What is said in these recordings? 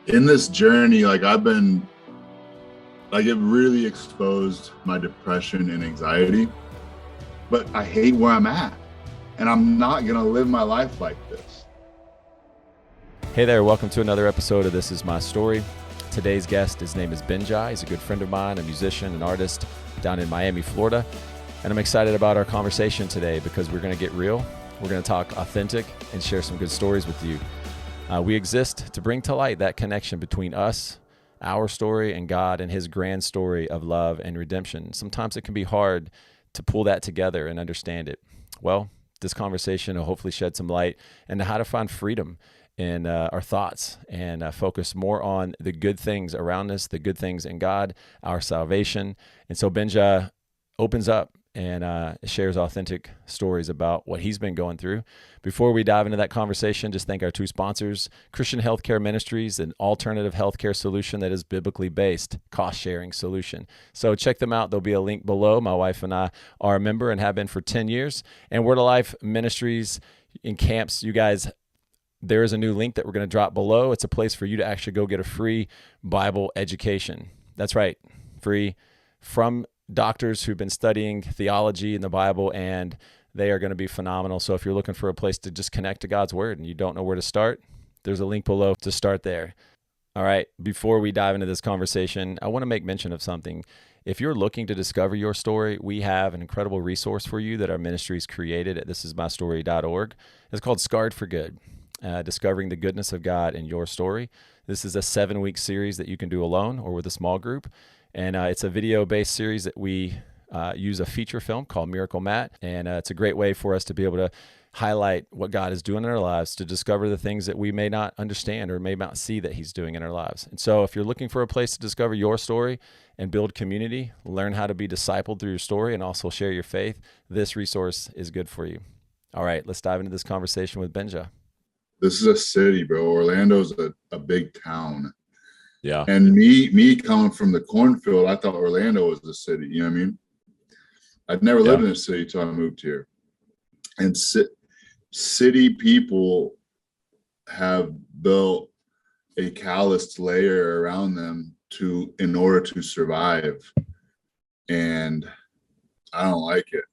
in this journey, it really exposed my depression and anxiety, but I hate where I'm at and I'm not going to live my life like this. Hey there, welcome to another episode of This Is My Story. Today's guest, his name is Benjah. He's a good friend of mine, a musician, an artist down in Miami, Florida. And I'm excited about our conversation today because we're going to get real. We're going to talk authentic and share some good stories with you. We exist to bring to light that connection between us, our story, and God and his grand story of love and redemption. Sometimes it can be hard to pull that together and understand it. Well, this conversation will hopefully shed some light into how to find freedom in our thoughts and focus more on the good things around us, the good things in God, our salvation. And so Benjah opens up and shares authentic stories about what he's been going through. Before we dive into that conversation, just thank our two sponsors, Christian Healthcare Ministries, an alternative healthcare solution that is biblically based, cost-sharing solution. So check them out. There'll be a link below. My wife and I are a member and have been for 10 years. And Word of Life Ministries in camps, you guys, there is a new link that we're going to drop below. It's a place for you to actually go get a free Bible education. That's right, free from doctors who've been studying theology in the Bible, and they are going to be phenomenal. So if you're looking for a place to just connect to God's word and you don't know where to start, there's a link below to start there. All right, before we dive into this conversation, I want to make mention of something. If you're looking to discover your story, we have an incredible resource for you that our ministry's created at thisismystory.org. It's called Scarred for Good, Discovering the Goodness of God in Your Story. This is a 7-week series that you can do alone or with a small group. And it's a video-based series that we use a feature film called Miracle Matt. And it's a great way for us to be able to highlight what God is doing in our lives, to discover the things that we may not understand or may not see that he's doing in our lives. And so if you're looking for a place to discover your story and build community, learn how to be discipled through your story, and also share your faith, this resource is good for you. All right, let's dive into this conversation with Benjah. This is a city, bro. Orlando's a big town. Yeah. And me coming from the cornfield, I thought Orlando was the city. You know what I mean? I'd never lived in a city until I moved here. And city people have built a calloused layer around them in order to survive. And I don't like it.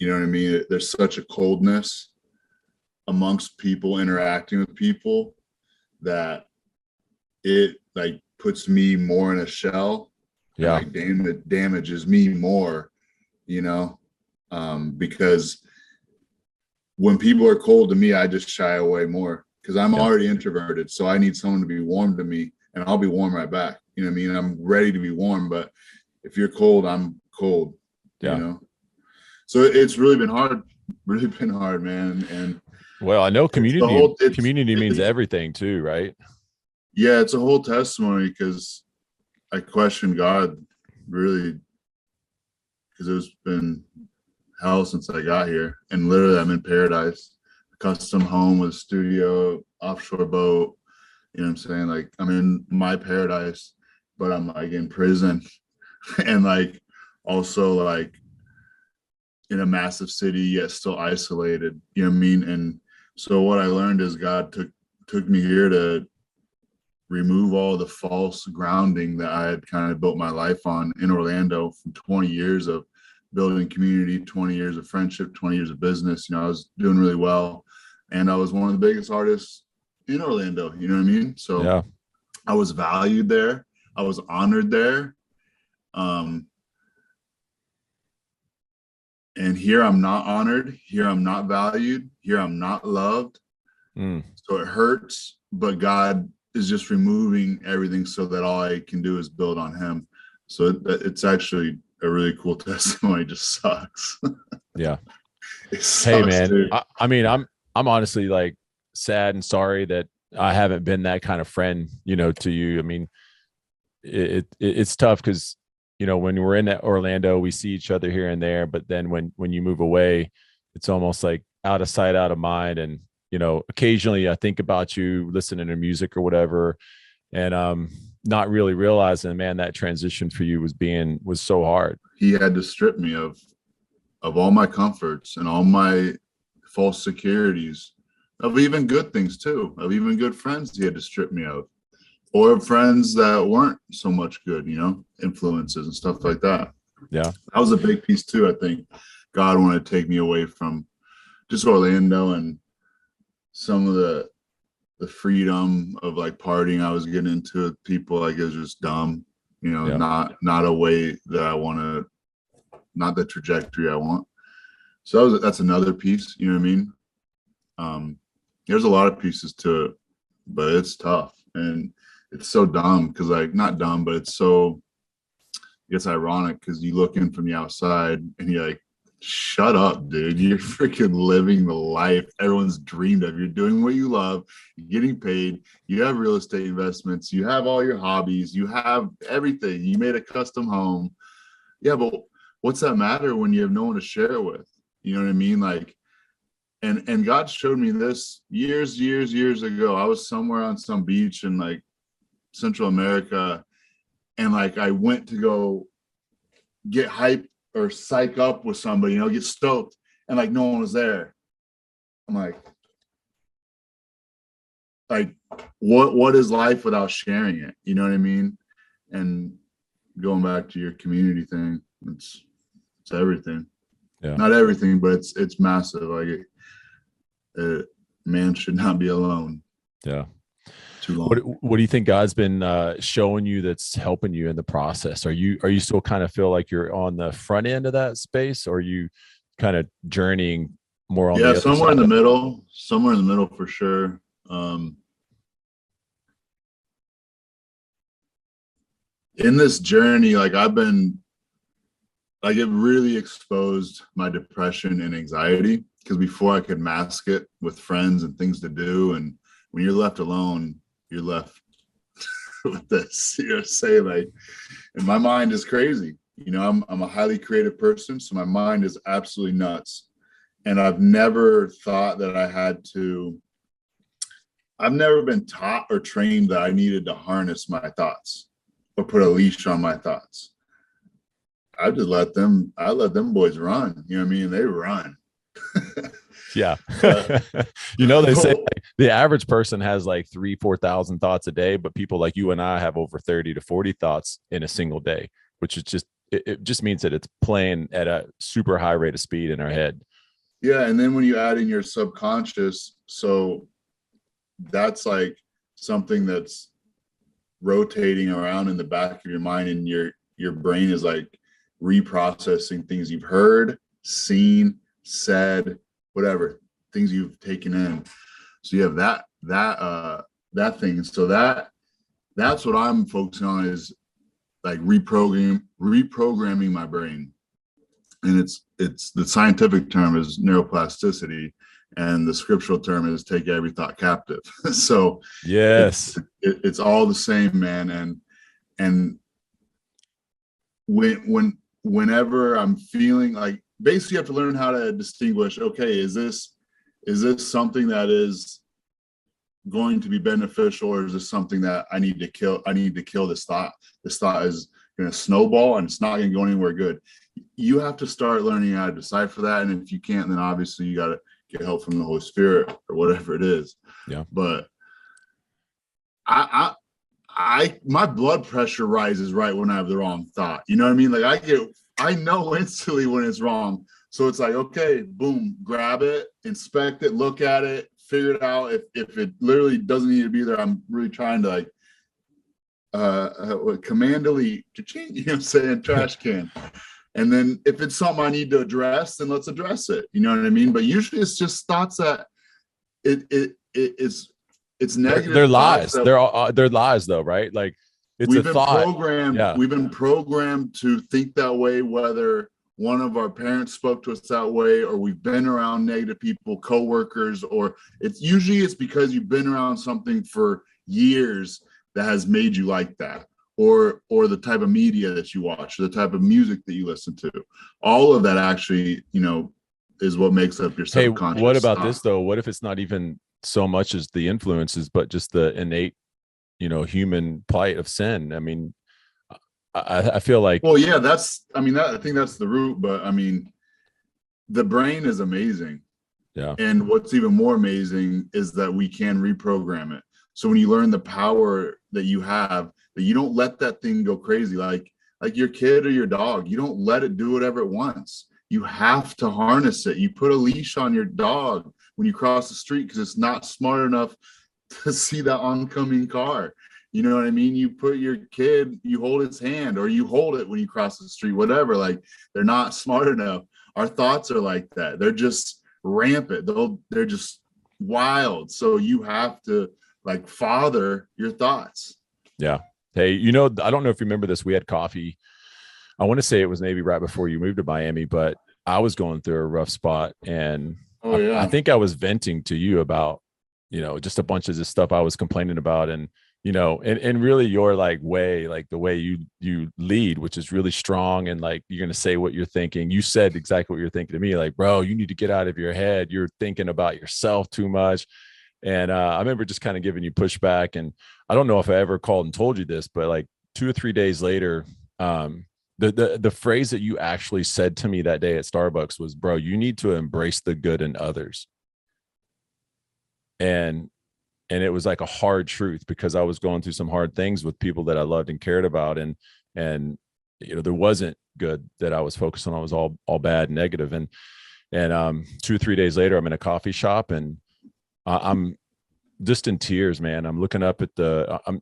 You know what I mean? There's such a coldness amongst people interacting with people that it puts me more in a shell. Yeah. And it damages me more, because when people are cold to me, I just shy away more because I'm already introverted. So I need someone to be warm to me, and I'll be warm right back. You know what I mean? I'm ready to be warm, but if you're cold, I'm cold, So it's really been hard, man. And well, I know community means everything too, right? Yeah, it's a whole testimony because I question God really because it's been hell since I got here. And literally I'm in paradise, a custom home with a studio, offshore boat. You know what I'm saying? Like I'm in my paradise, but I'm like in prison and also in a massive city yet still isolated. You know what I mean? And so what I learned is God took me here to remove all the false grounding that I had kind of built my life on in Orlando from 20 years of building community, 20 years of friendship, 20 years of business. I was doing really well. And I was one of the biggest artists in Orlando, you know what I mean? So I was valued there. I was honored there. And here I'm not honored. Here I'm not valued. Here I'm not loved. So it hurts, but God is just removing everything so that all I can do is build on him. So it's actually a really cool testimony. It just sucks. Yeah. Sucks, hey man, dude. I mean, I'm honestly sad and sorry that I haven't been that kind of friend, to you. I mean, it's tough because, when we're in Orlando, we see each other here and there, but then when you move away, it's almost like out of sight, out of mind. And occasionally I think about you listening to music or whatever, and not really realizing, man, that transition for you was so hard. He had to strip me of all my comforts and all my false securities of even good things too, of even good friends he had to strip me of, or friends that weren't so much good, influences and stuff like that. Yeah. That was a big piece too. I think God wanted to take me away from just Orlando and some of the freedom of like partying I was getting into with people. Like it was just dumb, not a way that I want to, not the trajectory I want. So that's another piece, you know what I mean? There's a lot of pieces to it, but it's tough and it's so dumb because like not dumb, but it's ironic because you look in from the outside and you're like, shut up, dude. You're freaking living the life everyone's dreamed of. You're doing what you love, you're getting paid, you have real estate investments, you have all your hobbies, you have everything. You made a custom home. Yeah, but what's that matter when you have no one to share it with? You know what I mean? Like, and God showed me this years ago. I was somewhere on some beach in like Central America, and like I went to go get hype or psych up with somebody, get stoked, and like no one was there. I'm like what is life without sharing it? You know what I mean? And going back to your community thing, it's everything. Yeah. Not everything, but it's massive. Like man should not be alone. Yeah. Too long. What do you think God's been showing you that's helping you in the process? Are you still kind of feel like you're on the front end of that space, or are you kind of journeying more on the other somewhere side? in the middle for sure. In this journey, like it really exposed my depression and anxiety, because before I could mask it with friends and things to do, and when you're left alone, you're left with this, and my mind is crazy. I'm a highly creative person, so my mind is absolutely nuts. And I've never thought that I've never been taught or trained that I needed to harness my thoughts or put a leash on my thoughts. I let them boys run. You know what I mean? They run. Yeah. They say like, the average person has like 3,000-4,000 thoughts a day, but people like you and I have over 30 to 40 thoughts in a single day, which is just, it just means that it's playing at a super high rate of speed in our head. Yeah. And then when you add in your subconscious, so that's like something that's rotating around in the back of your mind, and your brain is like reprocessing things you've heard, seen, said, whatever, things you've taken in. So you have that thing. So that's what I'm focusing on, is like reprogramming my brain. And it's the scientific term is neuroplasticity, and the scriptural term is take every thought captive. So yes, it's all the same, man. And whenever I'm feeling like, basically you have to learn how to distinguish, okay, is this something that is going to be beneficial, or is this something that I need to kill this thought? This thought is going to snowball and it's not going to go anywhere good. You have to start learning how to decipher that. And if you can't, then obviously you got to get help from the Holy Spirit or whatever it is. Yeah. But my blood pressure rises right when I have the wrong thought. You know what I mean? Like I know instantly when it's wrong. So it's like, okay, boom, grab it, inspect it, look at it, figure it out. If it literally doesn't need to be there, I'm really trying to like command delete, you know what I'm saying, trash can. And then if it's something I need to address, then let's address it. You know what I mean? But usually it's just thoughts that it's negative. They're lies. They're lies though, right? Like it's a thought. We've been programmed to think that way, whether one of our parents spoke to us that way, or we've been around negative people, coworkers, or it's because you've been around something for years that has made you like that, or the type of media that you watch, or the type of music that you listen to. All of that actually, is what makes up your subconscious. Hey, what about this though? What if it's not even so much as the influences, but just the innate, human plight of sin? I mean, I feel like, well, yeah, I think that's the root, but I mean, the brain is amazing. Yeah. And what's even more amazing is that we can reprogram it. So when you learn the power that you have, that you don't let that thing go crazy, like your kid or your dog, you don't let it do whatever it wants. You have to harness it. You put a leash on your dog when you cross the street because it's not smart enough to see that oncoming car. You know what I mean? You put your kid, you hold his hand, or you hold it when you cross the street, whatever. Like, they're not smart enough. Our thoughts are like that. They're just rampant. They're just wild. So you have to like father your thoughts. Yeah. Hey, I don't know if you remember this. We had coffee. I want to say it was maybe right before you moved to Miami, but I was going through a rough spot, and Oh yeah. I think I was venting to you about, just a bunch of this stuff I was complaining about. And, and really your like way, like the way you lead, which is really strong. And like, you're going to say what you're thinking. You said exactly what you're thinking to me. Like, bro, you need to get out of your head. You're thinking about yourself too much. And I remember just kind of giving you pushback. And I don't know if I ever called and told you this, but like 2 or 3 days later, the phrase that you actually said to me that day at Starbucks was, bro, you need to embrace the good in others. And it was like a hard truth, because I was going through some hard things with people that I loved and cared about. And there wasn't good that I was focused on. I was all bad and negative. And 2 or 3 days later, I'm in a coffee shop, and I'm just in tears, man. I'm looking up at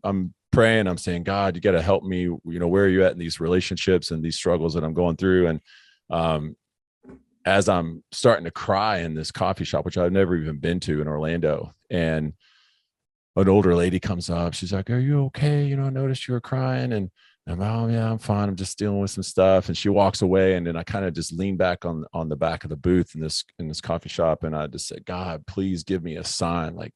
I'm praying. I'm saying, God, you got to help me. Where are you at in these relationships and these struggles that I'm going through? And as I'm starting to cry in this coffee shop, which I've never even been to in Orlando, and an older lady comes up, she's like, "Are you okay? I noticed you were crying." And I'm, "Oh yeah, I'm fine. I'm just dealing with some stuff." And she walks away, and then I kind of just lean back on the back of the booth in this coffee shop, and I just said, "God, please give me a sign. Like,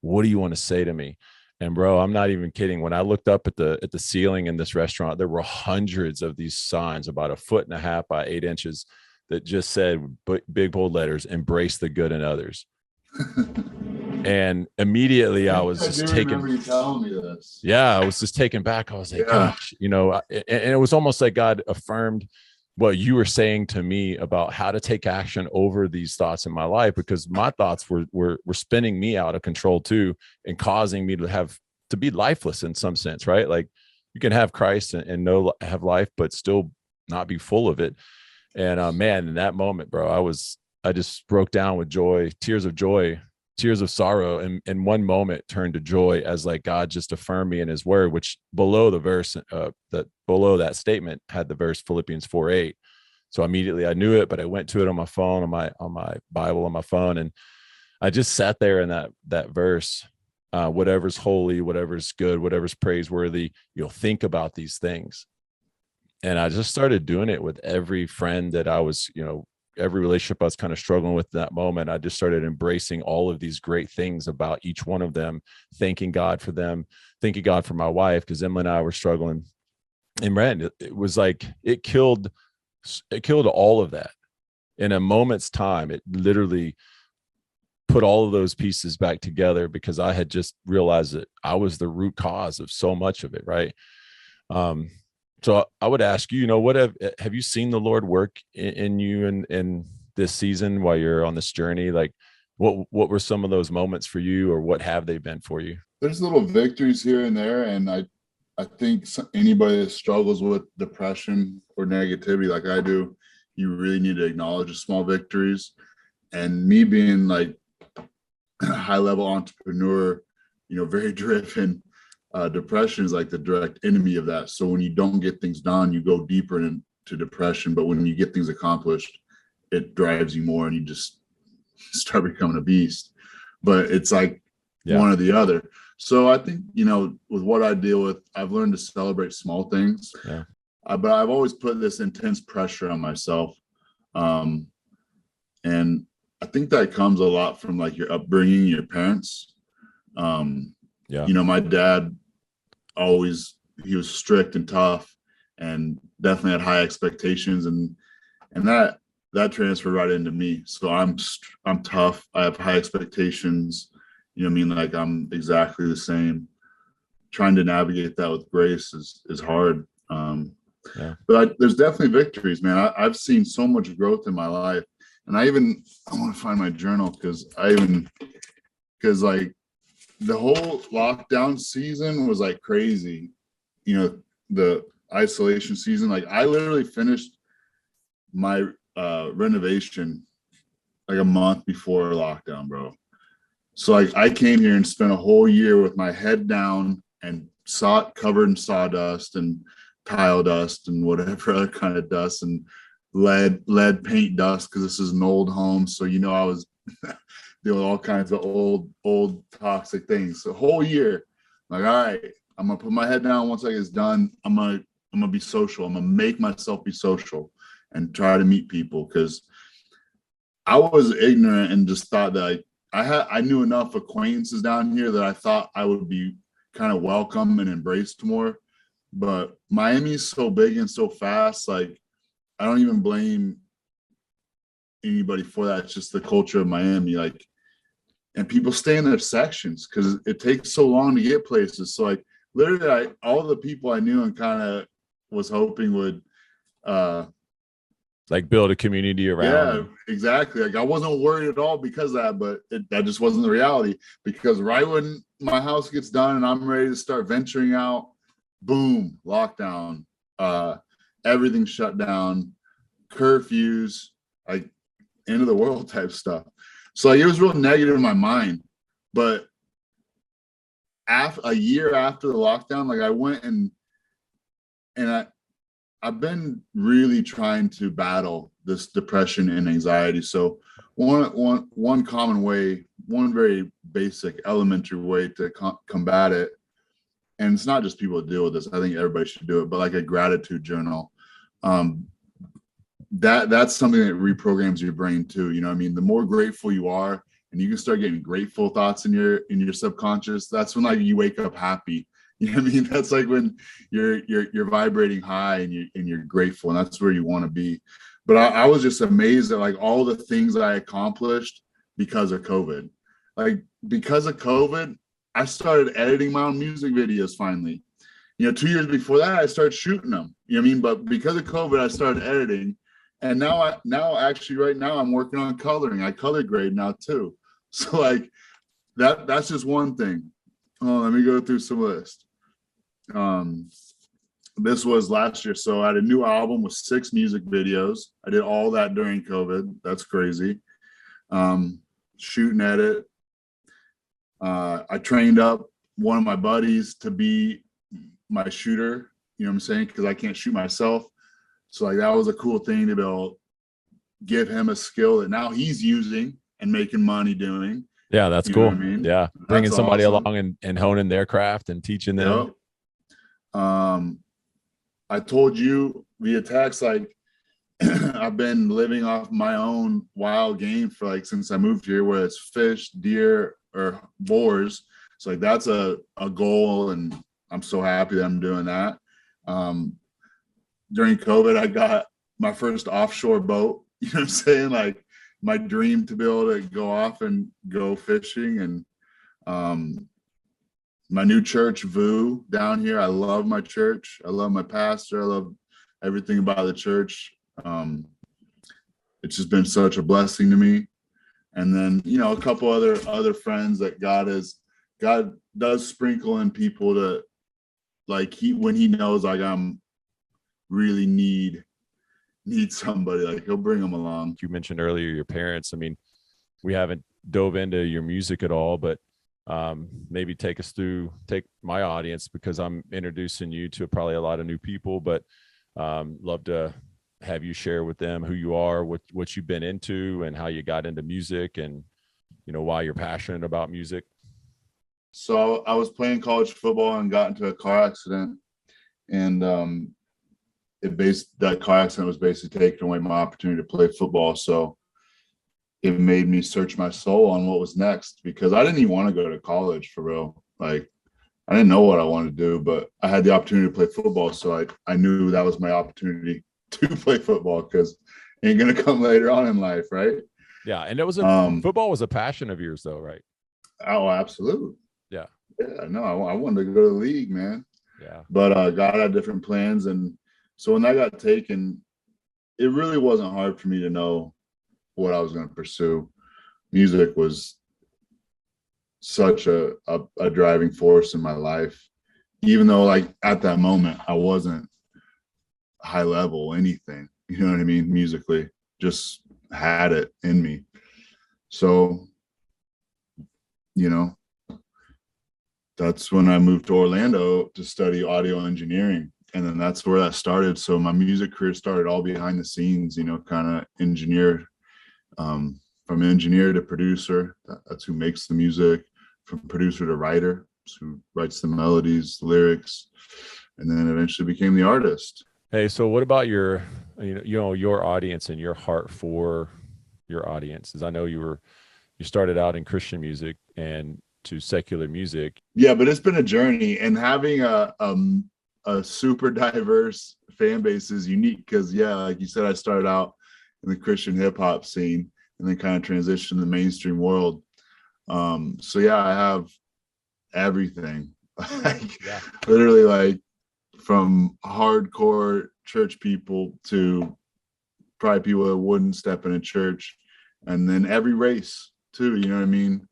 what do you want to say to me?" And bro, I'm not even kidding. When I looked up at the ceiling in this restaurant, there were hundreds of these signs about 1.5 feet by 8 inches that just said, big bold letters, "Embrace the good in others." And immediately I was just taken. Remember you telling me this. Yeah, I was just taken back. I was like, Yeah. gosh, and it was almost like God affirmed what you were saying to me about how to take action over these thoughts in my life, because my thoughts were spinning me out of control too, and causing me to be lifeless in some sense, right? Like, you can have Christ and have life, but still not be full of it. And man, in that moment, bro, I just broke down with joy, tears of sorrow, and in one moment turned to joy, as like God just affirmed me in his word, which below the verse, below that statement had the verse Philippians 4:8. So immediately I knew it, but I went to it on my phone, on my Bible on my phone. And I just sat there in that verse, whatever's holy, whatever's good, whatever's praiseworthy, you'll think about these things. And I just started doing it with every friend that I was, every relationship I was kind of struggling with in that moment. I just started embracing all of these great things about each one of them, thanking God for them, thanking God for my wife, because Emma and I were struggling. And man, it was like, it killed all of that in a moment's time. It literally put all of those pieces back together, because I had just realized that I was the root cause of so much of it. Right. So I would ask you, what have you seen the Lord work in you in this season while you're on this journey? Like, what were some of those moments for you, or what have they been for you? There's little victories here and there. And I think anybody that struggles with depression or negativity like I do, you really need to acknowledge the small victories. And me being like a high level entrepreneur, very driven, depression is like the direct enemy of that. So when you don't get things done, you go deeper into depression. But when you get things accomplished, it drives you more, and you just start becoming a beast. But it's like one or the other. So I think, with what I deal with, I've learned to celebrate small things. Yeah. But I've always put this intense pressure on myself. And I think that comes a lot from like your upbringing, your parents. My dad he was strict and tough, and definitely had high expectations, and that transferred right into me. So I'm tough. I have high expectations. Like I'm exactly the same. Trying to navigate that with grace is hard. But there's definitely victories, man. I've seen so much growth in my life. And I want to find my journal because like the whole lockdown season was like crazy. You know, the isolation season, like I literally finished my renovation like a month before lockdown, bro. So like I came here and spent a whole year with my head down and covered in sawdust and tile dust and whatever other kind of dust and lead paint dust, because this is an old home. So I was dealing with all kinds of old toxic things. The whole year, like, all right, I'm gonna put my head down. Once I get this done, I'm gonna be social. I'm gonna make myself be social and try to meet people, because I was ignorant and just thought that I knew enough acquaintances down here that I thought I would be kind of welcome and embraced more. But Miami's so big and so fast, like I don't even blame anybody for that. It's just the culture of Miami, like, and people stay in their sections because it takes so long to get places. So like literally all the people I knew and kind of was hoping would like build a community around. Yeah, exactly. Like I wasn't worried at all because of that, but that just wasn't the reality, because right when my house gets done and I'm ready to start venturing out, boom, lockdown, everything shut down, curfews, like end of the world type stuff. So like, it was real negative in my mind. But a year after the lockdown, like I went and I've been really trying to battle this depression and anxiety. So one common way, one very basic elementary way to combat it, and it's not just people that deal with this, I think everybody should do it, but like a gratitude journal. That's something that reprograms your brain too. You know what I mean? The more grateful you are, and you can start getting grateful thoughts in your subconscious, that's when like you wake up happy. You know what I mean? That's like when you're vibrating high and you're grateful, and that's where you want to be. But I was just amazed at like all the things I accomplished because of COVID. Like because of COVID, I started editing my own music videos finally. 2 years before that, I started shooting them. You know what I mean? But because of COVID, I started editing. And now actually right now I'm working on coloring. I color grade now too. So like that's just one thing. Oh, let me go through some list. This was last year. So I had a new album with 6 music videos. I did all that during COVID. That's crazy. Shoot and edit. I trained up one of my buddies to be my shooter, you know what I'm saying? Because I can't shoot myself. So like that was a cool thing to be able to give him a skill that now he's using and making money doing. Yeah, that's cool. I mean? Yeah. Bringing that's somebody awesome. along and honing their craft and teaching them. Yep. I told you via text, like I've been living off my own wild game for like since I moved here, where it's fish, deer, or boars. So like that's a goal, and I'm so happy that I'm doing that. During COVID, I got my first offshore boat. You know what I'm saying? Like my dream to be able to go off and go fishing. And my new church, VU, down here. I love my church. I love my pastor. I love everything about the church. It's just been such a blessing to me. And then, a couple other friends that God does sprinkle in people to, like, when he knows like I'm really need somebody, like he'll bring them along. You mentioned earlier your parents. I mean, we haven't dove into your music at all, but maybe take my audience, because I'm introducing you to probably a lot of new people, but love to have you share with them who you are, what you've been into, and how you got into music, and why you're passionate about music. So I was playing college football and got into a car accident, and that car accident was basically taking away my opportunity to play football. So it made me search my soul on what was next, because I didn't even want to go to college for real. Like I didn't know what I wanted to do, but I had the opportunity to play football. So I knew that was my opportunity to play football, because it ain't going to come later on in life. Right. Yeah. And it was football was a passion of yours though, right? Oh, absolutely. Yeah. Yeah. No, I wanted to go to the league, man. Yeah. But God had different plans. And so when that got taken, it really wasn't hard for me to know what I was going to pursue. Music was such a driving force in my life, even though like at that moment I wasn't high level anything, you know what I mean, musically, just had it in me. So, you know, that's when I moved to Orlando to study audio engineering. And then that's where that started. So my music career started all behind the scenes, you know, kind of engineer, from engineer to producer. That's who makes the music. From producer to writer, who writes the melodies, the lyrics, and then eventually became the artist. Hey, so what about your, your audience and your heart for your audiences? I know you started out in Christian music and to secular music. Yeah, but it's been a journey, and having a super diverse fan base is unique because, yeah, like you said, I started out in the Christian hip hop scene and then kind of transitioned to the mainstream world. So yeah, I have everything, like Yeah. literally, like from hardcore church people to probably people that wouldn't step in a church, and then every race too. You know what I mean?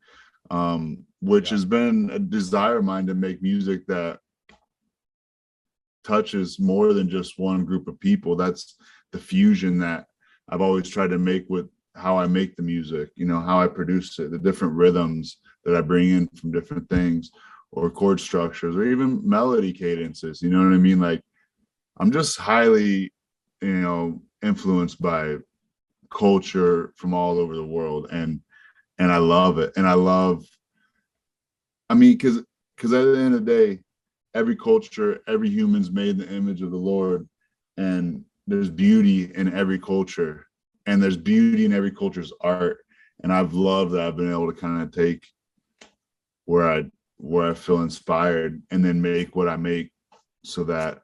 Which has been a desire of mine to make music that touches more than just one group of people. That's the fusion that I've always tried to make with how I make the music, you know, how I produce it, the different rhythms that I bring in from different things, or chord structures, or even melody cadences. You know what I mean? Like, I'm just highly, you know, influenced by culture from all over the world, and I love it. And I mean, because at the end of the day, every culture, every human's made in the image of the Lord, and there's beauty in every culture, and there's beauty in every culture's art. And I've loved that I've been able to kind of take where I feel inspired and then make what I make so that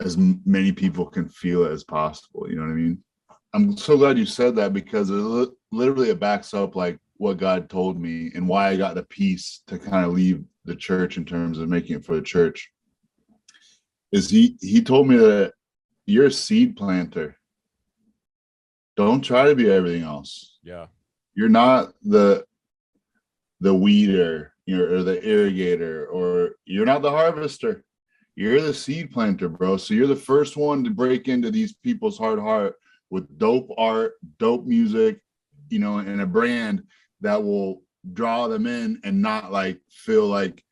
as many people can feel it as possible. You know what I mean? I'm so glad you said that, because literally it backs up like what God told me and why I got the peace to kind of leave the church in terms of making it for the church. Is he told me that you're a seed planter. Don't try to be everything else. Yeah. You're not the weeder, or the irrigator, or you're not the harvester. You're the seed planter, bro. So you're the first one to break into these people's heart with dope art, dope music, you know, and a brand that will draw them in and not like feel like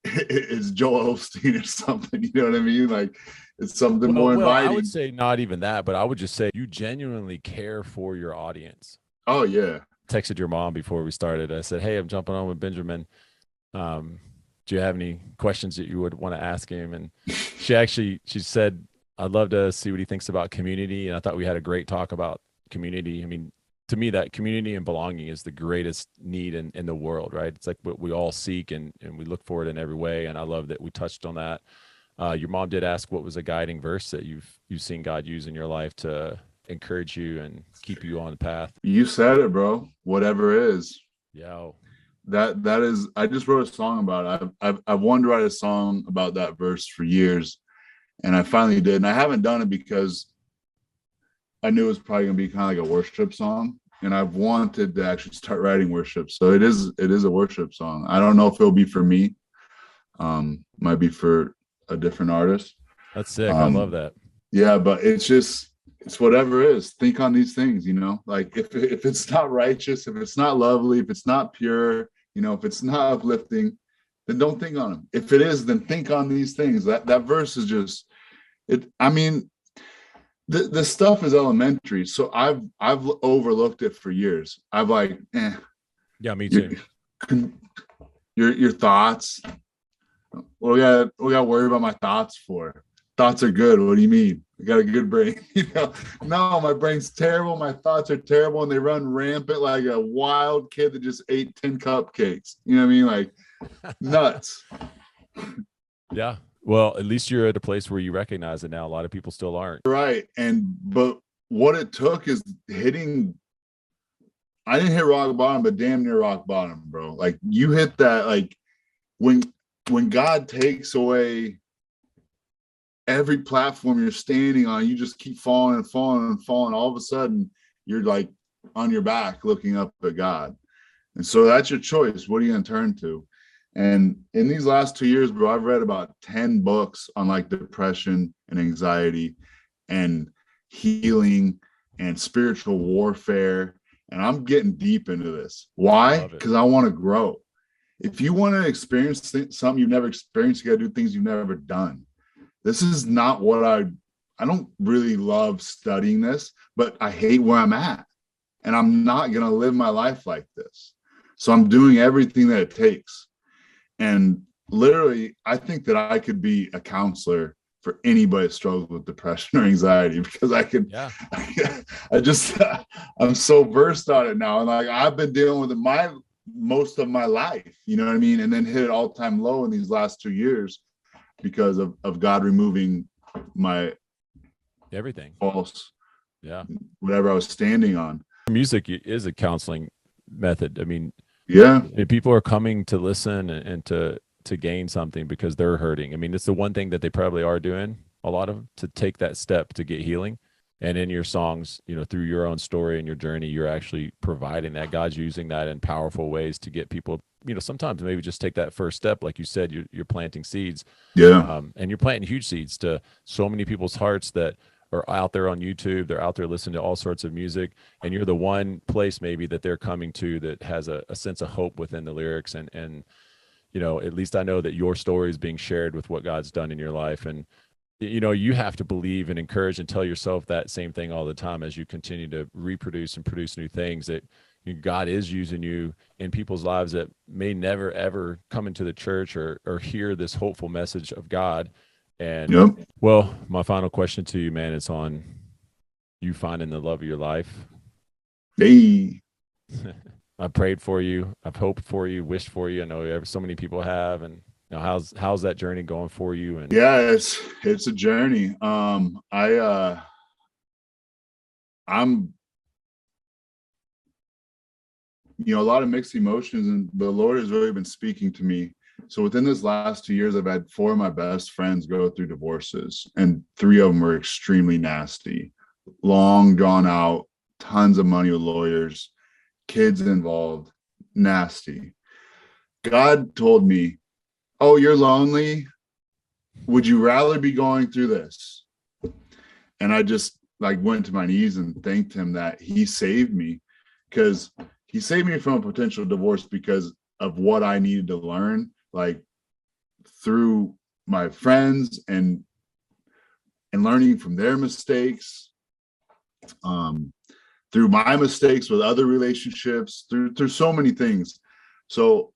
it's Joel Osteen or something. You know what I mean? Like, it's something more inviting. I would say not even that, but I would just say you genuinely care for your audience. Oh yeah. Texted your mom before we started. I said, "Hey, I'm jumping on with Benjamin. Do you have any questions that you would want to ask him?" And she said, "I'd love to see what he thinks about community." And I thought we had a great talk about community. I mean, to me, that community and belonging is the greatest need in the world, right? It's like what we all seek, and we look for it in every way. And I love that we touched on that. Your mom did ask what was a guiding verse that you've seen God use in your life to encourage you and keep you on the path. You said it, bro. Whatever is. Yeah. That is, I just wrote a song about it. I've wanted to write a song about that verse for years, and I finally did. And I haven't done it because I knew it was probably gonna be kind of like a worship song, and I've wanted to actually start writing worship. So it is a worship song. I don't know if it'll be for me. Might be for a different artist. That's sick. I love that. Yeah, but it's whatever it is. Think on these things, you know, like if it's not righteous, if it's not lovely, if it's not pure, you know, if it's not uplifting, then don't think on them. If it is, then think on these things. That verse is just it. I mean, the stuff is elementary. So I've overlooked it for years. I've like, yeah, me too. Your thoughts. What we got to worry about my thoughts for? Thoughts are good. What do you mean? I got a good brain. You know, no, my brain's terrible. My thoughts are terrible, and they run rampant like a wild kid that just ate 10 cupcakes. You know what I mean? Like nuts. Yeah. Well, at least you're at a place where you recognize it now. A lot of people still aren't. Right. But what it took is I didn't hit rock bottom, but damn near rock bottom, bro. Like you hit that, like when God takes away every platform you're standing on, you just keep falling and falling and falling. All of a sudden, you're like on your back looking up at God. And so that's your choice. What are you going to turn to? And in these last 2 years, bro, I've read about 10 books on like depression and anxiety and healing and spiritual warfare. And I'm getting deep into this. Why? Because I want to grow. If you want to experience something you've never experienced, you got to do things you've never done. This is not what I don't really love studying this, but I hate where I'm at. And I'm not going to live my life like this. So I'm doing everything that it takes. And literally, I think that I could be a counselor for anybody that struggles with depression or anxiety, because I could, I'm so versed on it now. And like, I've been dealing with it most of my life, you know what I mean? And then hit an all-time low in these last 2 years because of God removing my everything false, whatever I was standing on. Music is a counseling method. I mean, people are coming to listen and to gain something because they're hurting. I mean, it's the one thing that they probably are doing, a lot of them, to take that step to get healing. And in your songs, you know, through your own story and your journey, you're actually providing that. God's using that in powerful ways to get people, you know, sometimes maybe just take that first step. Like you said, you're planting seeds. And you're planting huge seeds to so many people's hearts that are out there on YouTube. They're out there listening to all sorts of music, and you're the one place maybe that they're coming to that has a sense of hope within the lyrics. And, you know, at least I know that your story is being shared with what God's done in your life. And, you know, you have to believe and encourage and tell yourself that same thing all the time as you continue to reproduce and produce new things, that God is using you in people's lives that may never, ever come into the church or hear this hopeful message of God. And well, my final question to you, man, is on you finding the love of your life. Hey. I prayed for you. I've hoped for you, wished for you. I know so many people have. And you know, how's that journey going for you? And it's a journey. I'm a lot of mixed emotions, and the Lord has really been speaking to me. So within this last 2 years, I've had 4 of my best friends go through divorces, and 3 of them were extremely nasty, long drawn out, tons of money with lawyers, kids involved, nasty. God told me, "Oh, you're lonely. Would you rather be going through this?" And I just like went to my knees and thanked him that he saved me, because he saved me from a potential divorce because of what I needed to learn, like through my friends and learning from their mistakes, through my mistakes with other relationships, through so many things. So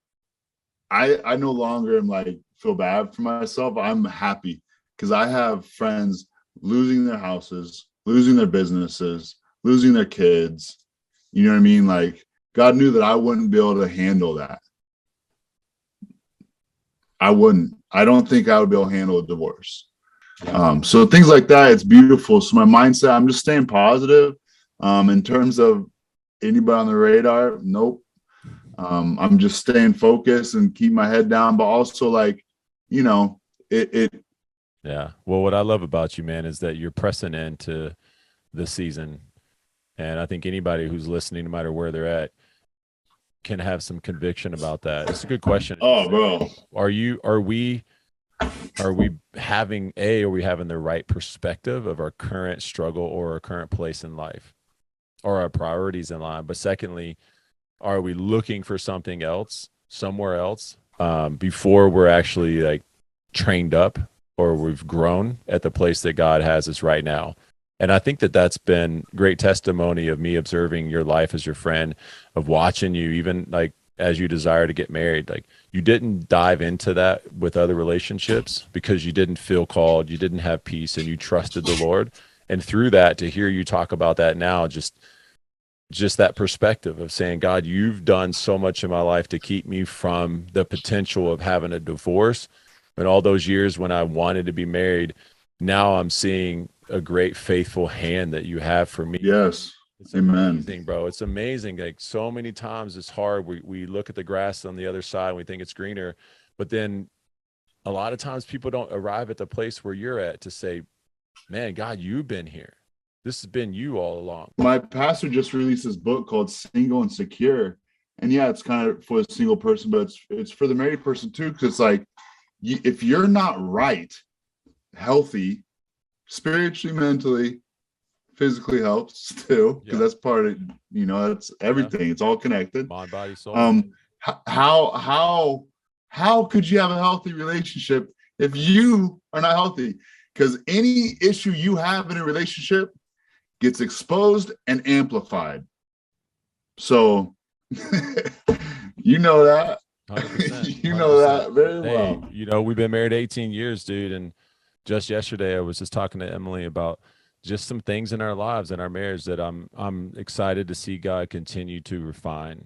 I no longer am like feel bad for myself. I'm happy because I have friends losing their houses, losing their businesses, losing their kids. You know what I mean? Like, God knew that I wouldn't be able to handle that. I wouldn't. I don't think I would be able to handle a divorce. So things like that, it's beautiful. So my mindset, I'm just staying positive. In terms of anybody on the radar, nope. I'm just staying focused and keep my head down, but also like, you know, Yeah. Well, what I love about you, man, is that you're pressing into the season. And I think anybody who's listening, no matter where they're at, can have some conviction about that. It's a good question. Oh, bro. Are we having the right perspective of our current struggle or our current place in life or our priorities in line? But secondly, are we looking for something else, somewhere else, before we're actually like trained up or we've grown at the place that God has us right now? And I think that that's been great testimony of me observing your life as your friend, of watching you, even like as you desire to get married. Like, you didn't dive into that with other relationships because you didn't feel called, you didn't have peace, and you trusted the Lord. And through that, to hear you talk about that now, just that perspective of saying, God, you've done so much in my life to keep me from the potential of having a divorce. And all those years when I wanted to be married, now I'm seeing a great faithful hand that you have for me. Yes. It's amazing, bro. It's amazing. Like, so many times it's hard. We look at the grass on the other side and we think it's greener, but then a lot of times people don't arrive at the place where you're at to say, man, God, you've been here. This has been you all along. My pastor just released this book called Single and Secure. And yeah, it's kind of for a single person, but it's for the married person too. Because it's like, if you're not right, healthy, spiritually, mentally, physically helps too, because that's part of, that's everything. It's all connected. Mind, body, soul. How could you have a healthy relationship if you are not healthy? Because any issue you have in a relationship gets exposed and amplified. So you know that. 100%, you know that very well. We've been married 18 years, dude. And just yesterday, I was just talking to Emily about just some things in our lives and our marriage that I'm excited to see God continue to refine,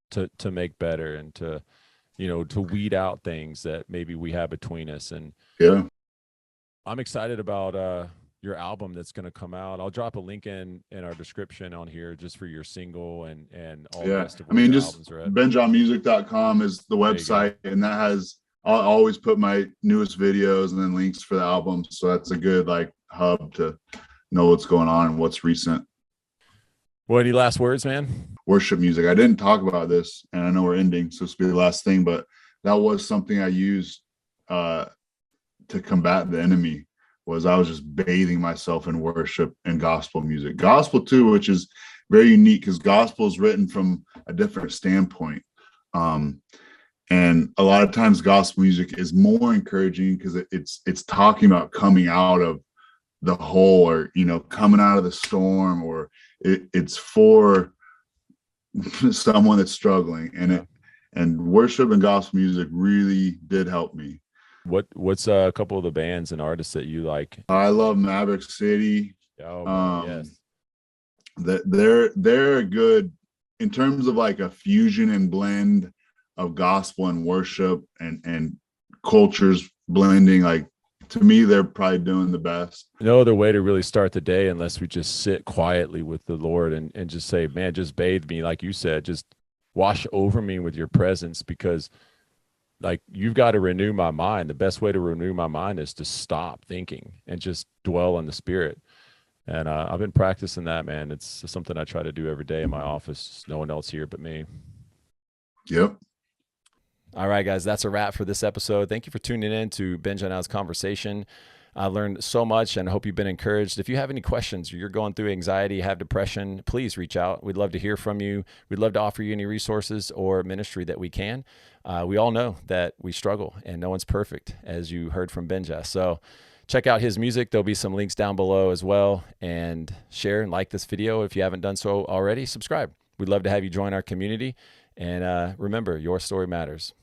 to make better, and to weed out things that maybe we have between us. And yeah, I'm excited about your album that's going to come out. I'll drop a link in our description on here just for your single and all the rest of where your just albums are at. benjahmusic.com is the website, and that has, I'll always put my newest videos and then links for the album. So that's a good hub to know what's going on and what's recent. Well, any last words, man? Worship music. I didn't talk about this, and I know we're ending, so this will be the last thing, but that was something I used to combat the enemy. Was I was just bathing myself in worship and gospel music. Gospel too, which is very unique because gospel is written from a different standpoint. And a lot of times gospel music is more encouraging because it's talking about coming out of the hole, or coming out of the storm, or it's for someone that's struggling. And worship and gospel music really did help me. What's a couple of the bands and artists that you like? I love Maverick City. Yes. They're good in terms of a fusion and blend of gospel and worship and cultures blending. To me, they're probably doing the best. No other way to really start the day unless we just sit quietly with the Lord and just say, man, just bathe me, like you said, just wash over me with your presence, because you've got to renew my mind. The best way to renew my mind is to stop thinking and just dwell on the Spirit. And I've been practicing that, man. It's something I try to do every day in my office. No one else here but me. Yep. All right, guys, that's a wrap for this episode. Thank you for tuning in to Benjah and I's conversation. I learned so much and I hope you've been encouraged. If you have any questions or you're going through anxiety, have depression, please reach out. We'd love to hear from you. We'd love to offer you any resources or ministry that we can. We all know that we struggle and no one's perfect, as you heard from Benjah. So check out his music. There'll be some links down below as well. And share and like this video. If you haven't done so already, subscribe. We'd love to have you join our community. And remember, your story matters.